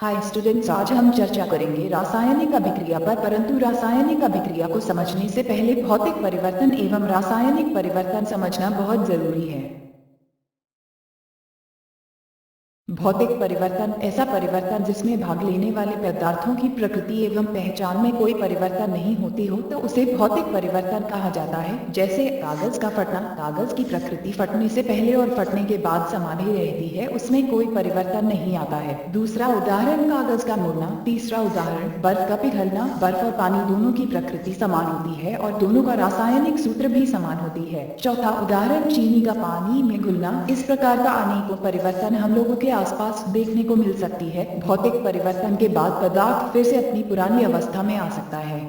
Hi students, आज हम चर्चा करेंगे रासायनिक अभिक्रिया पर। परंतु रासायनिक अभिक्रिया को समझने से पहले भौतिक परिवर्तन एवं रासायनिक परिवर्तन समझना बहुत जरूरी है। भौतिक परिवर्तन ऐसा परिवर्तन जिसमें भाग लेने वाले पदार्थों की प्रकृति एवं पहचान में कोई परिवर्तन नहीं होती हो तो उसे भौतिक परिवर्तन कहा जाता है। जैसे कागज का फटना, कागज की प्रकृति फटने से पहले और फटने के बाद समान ही रहती है, उसमें कोई परिवर्तन नहीं आता है। दूसरा उदाहरण कागज का मुड़ना। तीसरा उदाहरण बर्फ का पिघलना। बर्फ और पानी दोनों की प्रकृति समान होती है और दोनों का रासायनिक सूत्र भी समान होती है। चौथा उदाहरण चीनी का पानी में घुलना। इस प्रकार का अनेकों परिवर्तन हम लोगों के आसपास देखने को मिल सकती है। भौतिक परिवर्तन के बाद पदार्थ फिर से अपनी पुरानी अवस्था में आ सकता है।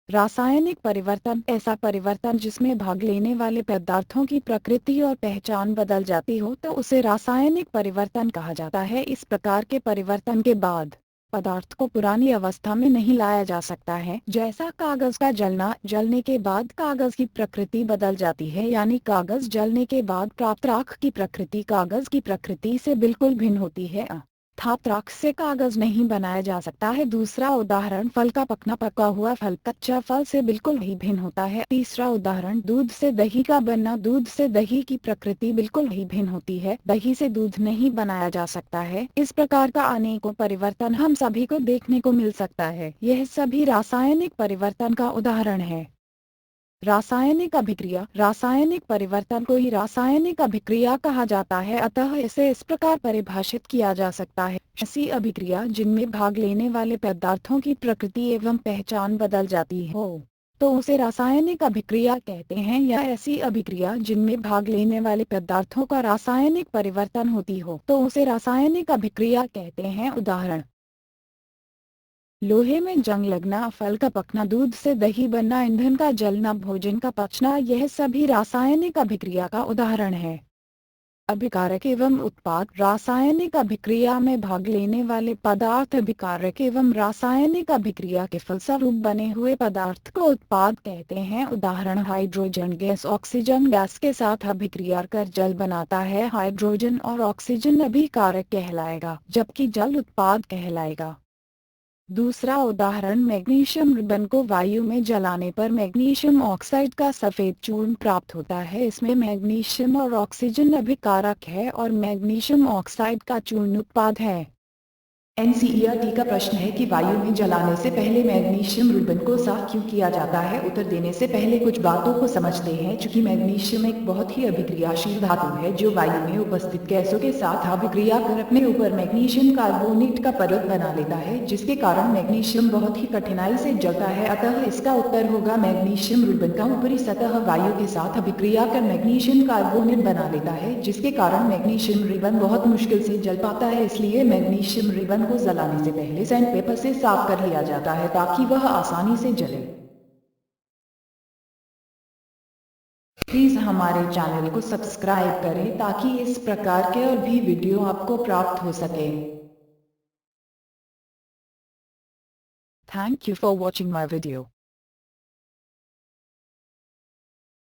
रासायनिक परिवर्तन ऐसा परिवर्तन जिसमें भाग लेने वाले पदार्थों की प्रकृति और पहचान बदल जाती हो तो उसे रासायनिक परिवर्तन कहा जाता है। इस प्रकार के परिवर्तन के बाद पदार्थ को पुरानी अवस्था में नहीं लाया जा सकता है। जैसा कागज का जलना, जलने के बाद कागज की प्रकृति बदल जाती है, यानी कागज जलने के बाद प्राप्त राख की प्रकृति कागज की प्रकृति से बिल्कुल भिन्न होती है। अर्थात राख से कागज नहीं बनाया जा सकता है। दूसरा उदाहरण फल का पकना। पका हुआ फल कच्चा फल से बिल्कुल ही भिन्न होता है। तीसरा उदाहरण दूध से दही का बनना। दूध से दही की प्रकृति बिल्कुल ही भिन्न होती है, दही से दूध नहीं बनाया जा सकता है। इस प्रकार का अनेकों परिवर्तन हम सभी को देखने को मिल सकता है। यह सभी रासायनिक परिवर्तन का उदाहरण है। रासायनिक अभिक्रिया। रासायनिक परिवर्तन को ही रासायनिक अभिक्रिया कहा जाता है, अतः इसे इस प्रकार परिभाषित किया जा सकता है। ऐसी अभिक्रिया जिनमें भाग लेने वाले पदार्थों की प्रकृति एवं पहचान बदल जाती हो तो उसे रासायनिक अभिक्रिया कहते हैं, या ऐसी अभिक्रिया जिनमें भाग लेने वाले पदार्थों का रासायनिक परिवर्तन होती हो तो उसे रासायनिक अभिक्रिया कहते हैं। उदाहरण लोहे में जंग लगना, फल का पकना, दूध से दही बनना, ईंधन का जलना, भोजन का पचना, यह सभी रासायनिक अभिक्रिया का उदाहरण है। अभिकारक एवं उत्पाद। रासायनिक अभिक्रिया में भाग लेने वाले पदार्थ अभिकारक एवं रासायनिक अभिक्रिया के फलस्वरूप बने हुए पदार्थ को उत्पाद कहते हैं। उदाहरण हाइड्रोजन गैस ऑक्सीजन गैस के साथ अभिक्रिया कर जल बनाता है। हाइड्रोजन और ऑक्सीजन अभिकारक कहलाएगा जबकि जल उत्पाद कहलाएगा। दूसरा उदाहरण मैग्नीशियम रिबन को वायु में जलाने पर मैग्नीशियम ऑक्साइड का सफेद चूर्ण प्राप्त होता है। इसमें मैग्नीशियम और ऑक्सीजन अभिकारक है और मैग्नीशियम ऑक्साइड का चूर्ण उत्पाद है। एनसीईआरटी का प्रश्न है कि वायु में जलाने से पहले मैग्नीशियम रिबन को साफ क्यों किया जाता है। उत्तर देने से पहले कुछ बातों को समझते हैं। चूंकि मैग्नीशियम एक बहुत ही अभिक्रियाशील धातु है जो वायु में उपस्थित गैसों के साथ अभिक्रिया कर अपने ऊपर मैग्नीशियम कार्बोनेट का परत बना लेता है, जिसके कारण मैग्नीशियम बहुत ही कठिनाई से जलता है। अतः इसका उत्तर होगा मैग्नीशियम रिबन का ऊपरी सतह वायु के साथ अभिक्रिया कर मैग्नीशियम कार्बोनेट बना लेता है, जिसके कारण मैग्नीशियम रिबन बहुत मुश्किल से जल पाता है। इसलिए मैग्नीशियम रिबन को जलाने से पहले सैंड पेपर से साफ कर लिया जाता है ताकि वह आसानी से जले। प्लीज हमारे चैनल को सब्सक्राइब करें ताकि इस प्रकार के और भी वीडियो आपको प्राप्त हो सके। Thank you for watching my video.